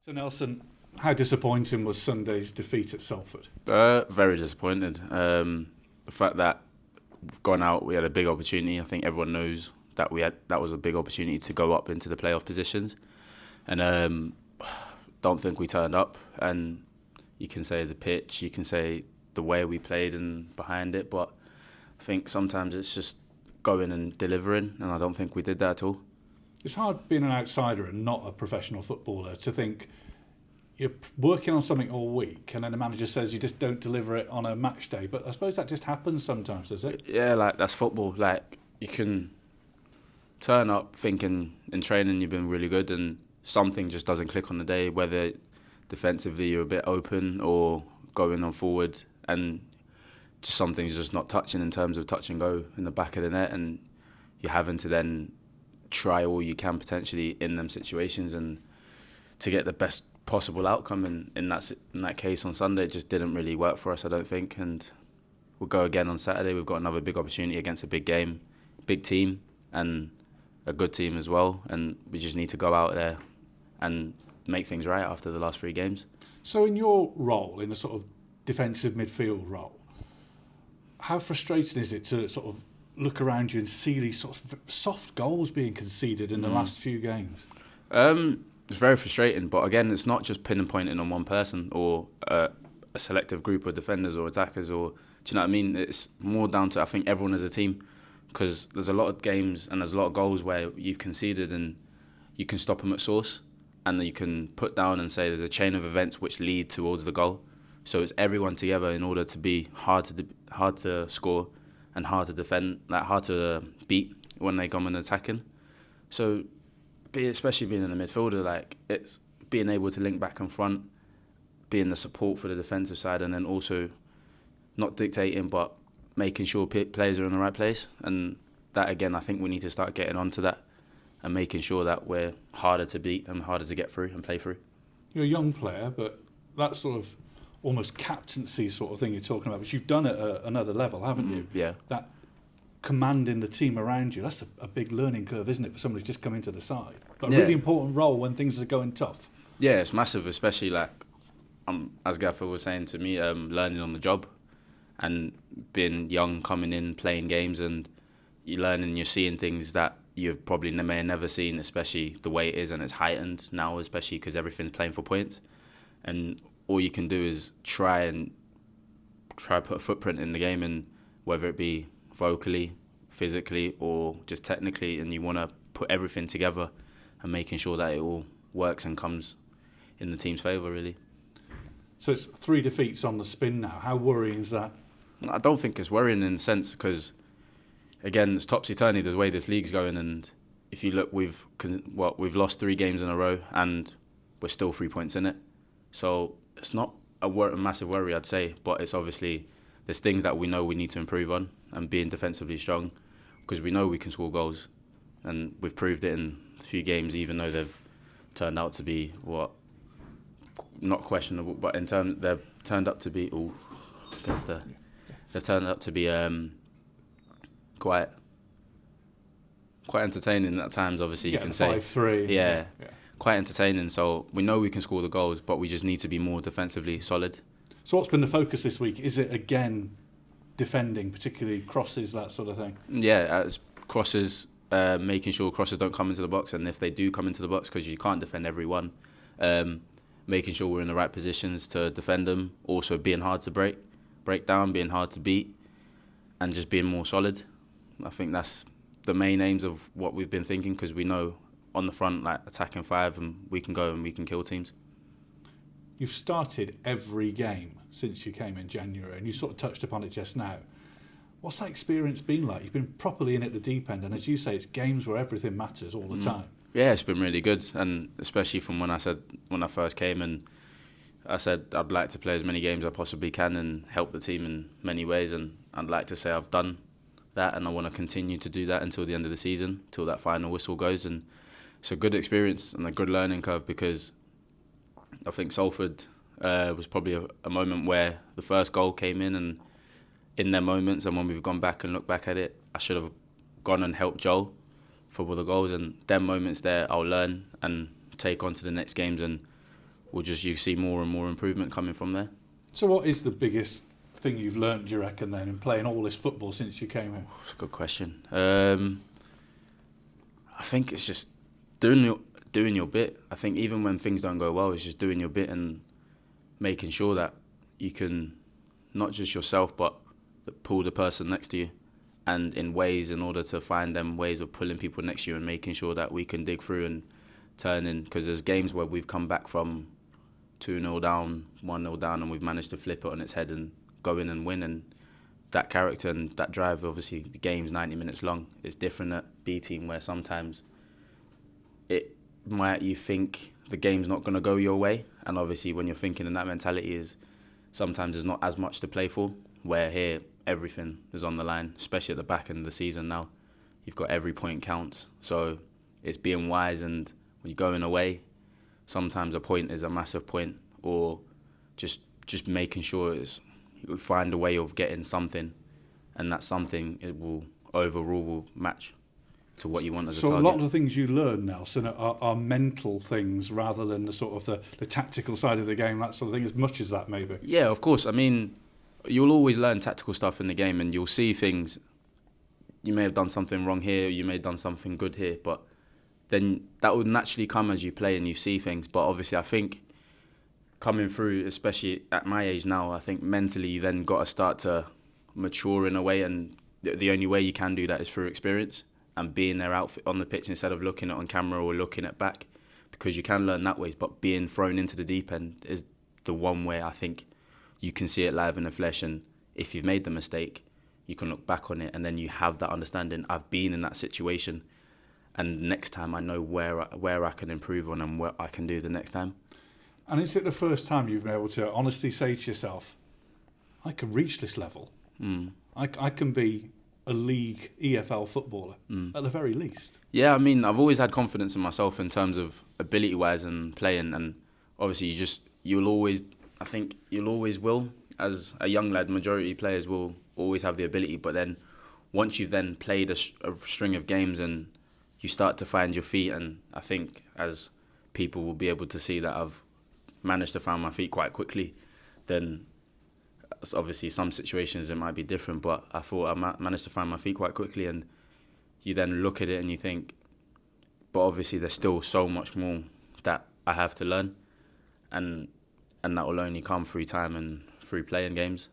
So Nelson, how disappointing was Sunday's defeat at Salford? Very disappointed. The fact that we've gone out, we had a big opportunity. I think everyone knows that that was a big opportunity to go up into the playoff positions, and don't think we turned up. And you can say the pitch, you can say the way we played and behind it, but I think sometimes it's just going and delivering, and I don't think we did that at all. It's hard being an outsider and not a professional footballer to think you're working on something all week and then the manager says you just don't deliver it on a match day. But I suppose that just happens sometimes, does it? Yeah, that's football. You can turn up thinking in training you've been really good and something just doesn't click on the day, whether defensively you're a bit open or going on forward and just something's just not touching in terms of touch and go in the back of the net, and you're having to then try all you can potentially in them situations and to get the best possible outcome. In that case on Sunday, it just didn't really work for us, I don't think. And we'll go again on Saturday. We've got another big opportunity against a big game, big team, and a good team as well. And we just need to go out there and make things right after the last 3 games. So in your role, in a sort of defensive midfield role, how frustrating is it to sort of look around you and see these sort of soft goals being conceded in the last few games? It's very frustrating, but again, it's not just pinpointing on one person or a selective group of defenders or attackers, or do you know what I mean? It's more down to, I think, everyone as a team, because there's a lot of games and there's a lot of goals where you've conceded and you can stop them at source, and you can put down and say there's a chain of events which lead towards the goal. So it's everyone together in order to be hard to score and hard to defend, hard to beat when they come and attacking. So, especially being in the midfielder, it's being able to link back and front, being the support for the defensive side, and then also not dictating but making sure players are in the right place. And that again, I think we need to start getting onto that and making sure that we're harder to beat and harder to get through and play through. You're a young player, but that sort of almost captaincy sort of thing you're talking about, but you've done it at another level, haven't you? Yeah. That commanding the team around you, that's a big learning curve, isn't it, for somebody who's just come into the side? But a really important role when things are going tough. Yeah, it's massive, especially as Gaffer was saying to me, learning on the job and being young, coming in, playing games, and you're learning, you're seeing things that you've probably may have never seen, especially the way it is, and it's heightened now, especially because everything's playing for points. And all you can do is try put a footprint in the game, and whether it be vocally, physically, or just technically, and you want to put everything together and making sure that it all works and comes in the team's favour, really. So it's 3 defeats on the spin now. How worrying is that? I don't think it's worrying in a sense, because again, it's topsy-turvy the way this league's going, and if you look, we've lost 3 games in a row and we're still 3 points in it. So it's not a massive worry, I'd say, but it's obviously there's things that we know we need to improve on, and being defensively strong, because we know we can score goals, and we've proved it in a few games, even though they've turned out to be not questionable, but they've turned up to be they've turned out to be quite entertaining at times. Obviously, you can say 5-3. Yeah. Quite entertaining. So we know we can score the goals, but we just need to be more defensively solid. So what's been the focus this week? Is it again defending, particularly crosses, that sort of thing? Yeah, as crosses, making sure crosses don't come into the box, and if they do come into the box, because you can't defend every one, making sure we're in the right positions to defend them. Also being hard to break down, being hard to beat, and just being more solid. I think that's the main aims of what we've been thinking, because we know on the front, attacking 5, and we can go and we can kill teams. You've started every game since you came in January, and you sort of touched upon it just now. What's that experience been like? You've been properly in at the deep end, and as you say, it's games where everything matters all the time. Yeah, it's been really good, and especially from when I first came, and I said I'd like to play as many games as I possibly can and help the team in many ways, and I'd like to say I've done that, and I want to continue to do that until the end of the season, till that final whistle goes. And it's a good experience and a good learning curve, because I think Salford was probably a moment where the first goal came in, and in their moments, and when we've gone back and looked back at it, I should have gone and helped Joel for all the goals, and them moments there I'll learn and take on to the next games and you see more and more improvement coming from there. So what is the biggest thing you've learnt, do you reckon, then, in playing all this football since you came here? That's a good question. I think it's just doing your bit. I think even when things don't go well, it's just doing your bit and making sure that you can, not just yourself, but pull the person next to you, and in order to find them ways of pulling people next to you and making sure that we can dig through and turn in. Because there's games where we've come back from 2-0 down, 1-0 down, and we've managed to flip it on its head and go in and win. And that character and that drive, obviously the game's 90 minutes long. It's different at B team, where sometimes you think the game's not going to go your way, and obviously when you're thinking in that mentality, is sometimes there's not as much to play for, where here everything is on the line, especially at the back end of the season now. You've got every point counts, so it's being wise, and when you're going away, sometimes a point is a massive point, or just making sure you find a way of getting something, and that something will match to what you want as a target. So a lot of the things you learn, Nelson, are mental things rather than the sort of the tactical side of the game, that sort of thing, as much as that maybe. Yeah, of course. I mean, you'll always learn tactical stuff in the game, and you'll see things. You may have done something wrong here, you may have done something good here, but then that would naturally come as you play and you see things. But obviously I think coming through, especially at my age now, I think mentally you then got to start to mature in a way, and the only way you can do that is through experience and being there out on the pitch instead of looking at on camera or looking at back, because you can learn that way. But being thrown into the deep end is the one way I think you can see it live in the flesh, and if you've made the mistake, you can look back on it and then you have that understanding. I've been in that situation, and next time I know where I can improve on and what I can do the next time. And is it the first time you've been able to honestly say to yourself, I can reach this level? I can be a league EFL footballer at the very least. Yeah, I mean, I've always had confidence in myself in terms of ability-wise and playing, and obviously you'll always will, as a young lad, majority players will always have the ability, but then once you've then played a string of games and you start to find your feet, and I think as people will be able to see that I've managed to find my feet quite quickly, then obviously some situations it might be different, but I thought I managed to find my feet quite quickly, and you then look at it and you think, but obviously there's still so much more that I have to learn, and that will only come through time and through playing games.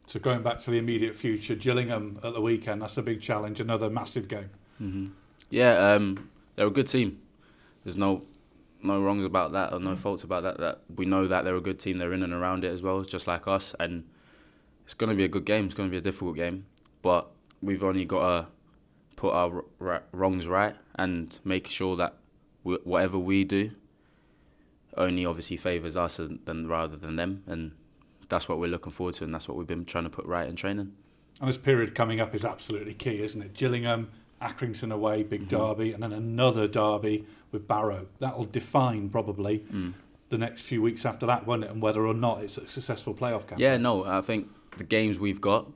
So going back to the immediate future, Gillingham at the weekend, that's a big challenge, another massive game. Mm-hmm. Yeah, they're a good team. There's no wrongs about that or no faults about that. That we know that they're a good team. They're in and around it as well, just like us. And it's going to be a good game. It's going to be a difficult game. But we've only got to put our wrongs right and make sure that whatever we do only obviously favours us rather than them. And that's what we're looking forward to, and that's what we've been trying to put right in training. And this period coming up is absolutely key, isn't it? Gillingham, Accrington away, big derby, and then another derby with Barrow. That'll define probably the next few weeks after that, won't it? And whether or not it's a successful playoff campaign. Yeah, no, I think the games we've got,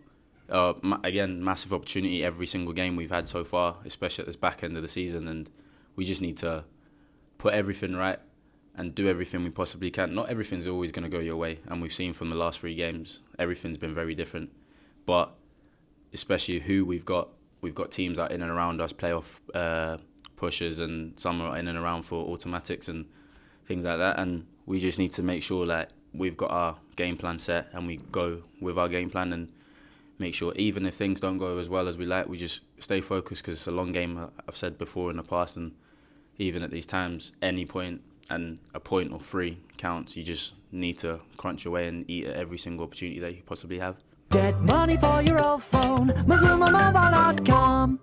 again, massive opportunity every single game we've had so far, especially at this back end of the season, and we just need to put everything right and do everything we possibly can. Not everything's always going to go your way, and we've seen from the last 3 games, everything's been very different. But especially who we've got teams that are in and around us, playoff pushers, and some are in and around for automatics and things like that. And we just need to make sure that we've got our game plan set and we go with our game plan and make sure even if things don't go as well as we like, we just stay focused, because it's a long game, I've said before in the past, and even at these times, any point and a point or 3 counts. You just need to crunch away and eat at every single opportunity that you possibly have. Get money for your old phone, MazumaMobile.com.